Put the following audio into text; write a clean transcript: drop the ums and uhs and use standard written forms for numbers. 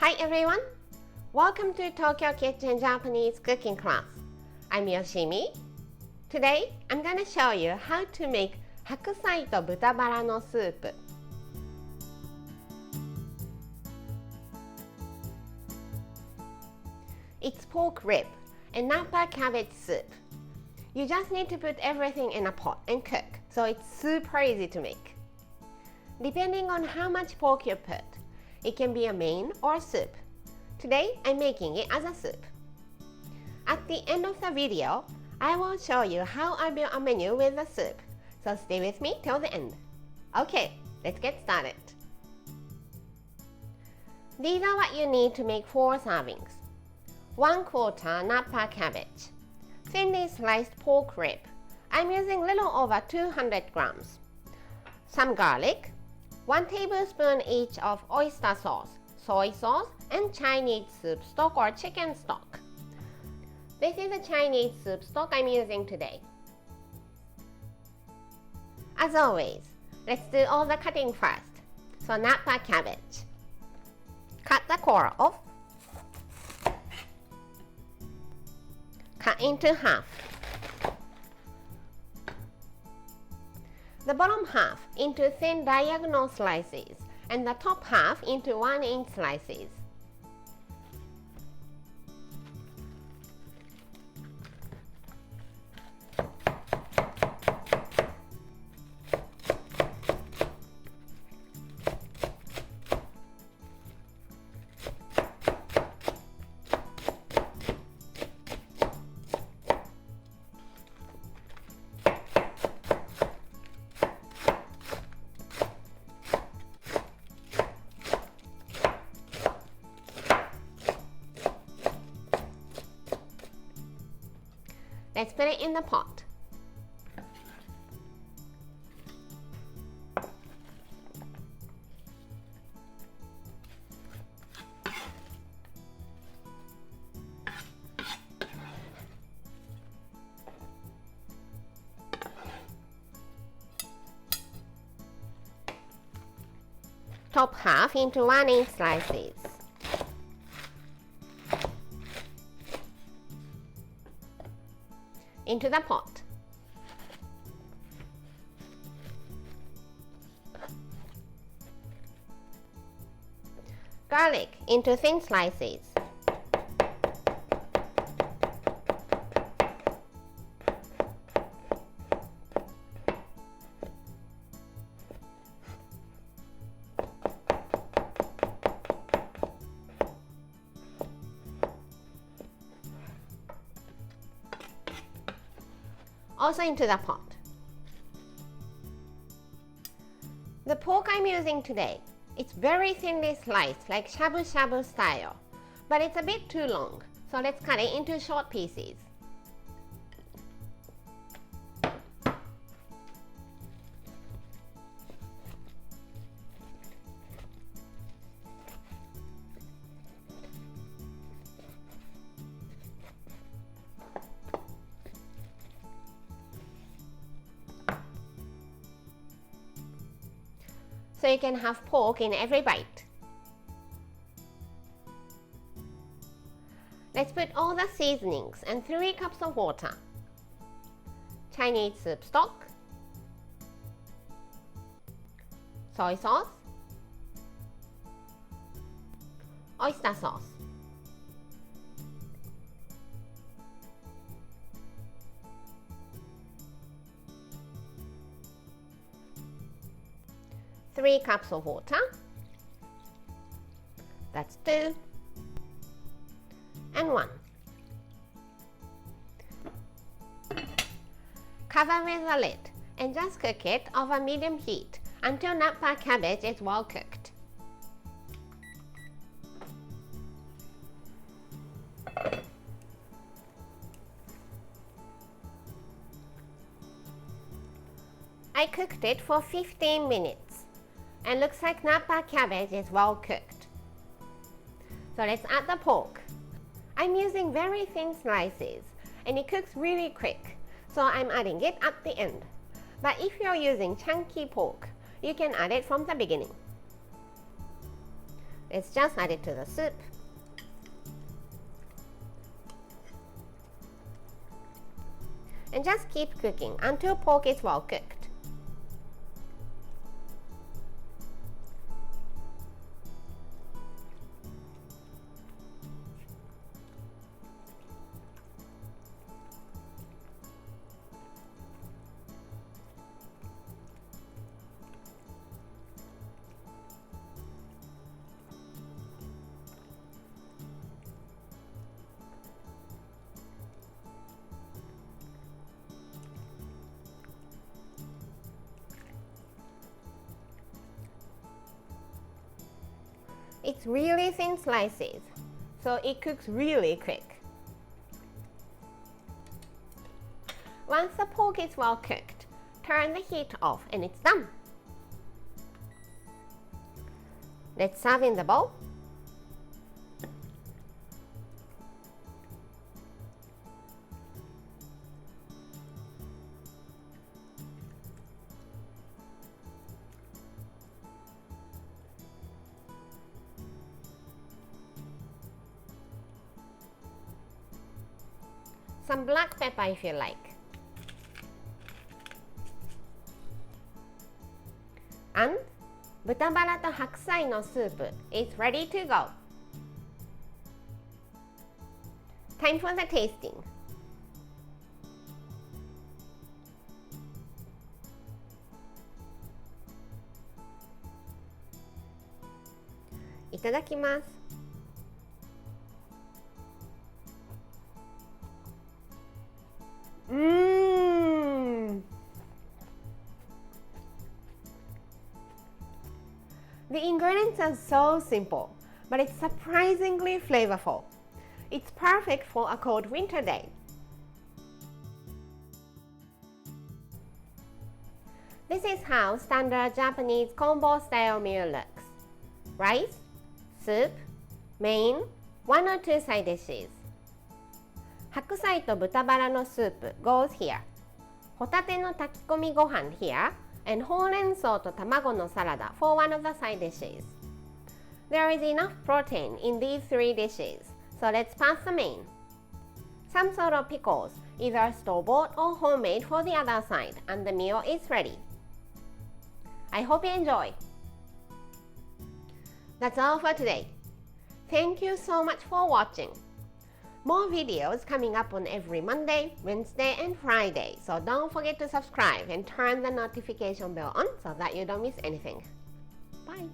Hi everyone! Welcome to Tokyo Kitchen Japanese cooking class. I'm Yoshimi. Today, I'm gonna show you how to make 白菜と豚バラのスープ。It's pork rib and NAPA cabbage soup. You just need to put everything in a pot and cook, so it's super easy to make. Depending on how much pork you put, it can be a main or a soup. Today, I'm making it as a soup. At the end of the video, I will show you how I build a menu with the soup, so stay with me till the end. Okay, let's get started. These are what you need to make 4 servings. 1/4 NAPA cabbage, thinly sliced pork rib. I'm using little over 200 grams. Some garlic, 1 tablespoon each of oyster sauce, soy sauce, and Chinese soup stock or chicken stock. This is a Chinese soup stock I'm using today. As always, let's do all the cutting first. So NAPA cabbage. Cut the core off. Cut into half. The bottom half into thin diagonal slices and the top half into 1-inch slices. Let's put it in the pot. Top half into 1-inch slices. Into the pot. Garlic into thin slices. Also into the pot. The pork I'm using today, it's very thinly sliced like shabu-shabu style, but it's a bit too long, so let's cut it into short pieces. So you can have pork in every bite. Let's put all the seasonings and 3 cups of water. Chinese soup stock, soy sauce, oyster sauce, three cups of water, that's 2, and 1. Cover with a lid and just cook it over medium heat until NAPA cabbage is well cooked. I cooked it for 15 minutes. And looks like NAPA cabbage is well cooked. So let's add the pork. I'm using very thin slices and it cooks really quick, so I'm adding it at the end. But if you're using chunky pork, you can add it from the beginning. Let's just add it to the soup. And just keep cooking until pork is well cooked. It's really thin slices, so it cooks really quick. Once the pork is well cooked, turn the heat off and it's done. Let's serve in the bowl. Some black pepper if you like. And 豚バラと白菜のスープ is ready to go. Time for the tasting. Iただきます。The ingredients are so simple, but it's surprisingly flavorful. It's perfect for a cold winter day. This is how standard Japanese combo style meal looks. Rice, soup, main, 1 or 2 side dishes. 白菜と豚バラのスープ goes here. ホタテの炊き込みご飯 here. And ほうれん草と卵のサラダ for one of the side dishes. There is enough protein in these 3 dishes, so let's pass the main. Some sort of pickles, either store-bought or homemade for the other side, and the meal is ready. I hope you enjoy. That's all for today. Thank you so much for watching. More videos coming up on every Monday, Wednesday, and Friday, so don't forget to subscribe and turn the notification bell on so that you don't miss anything. Bye!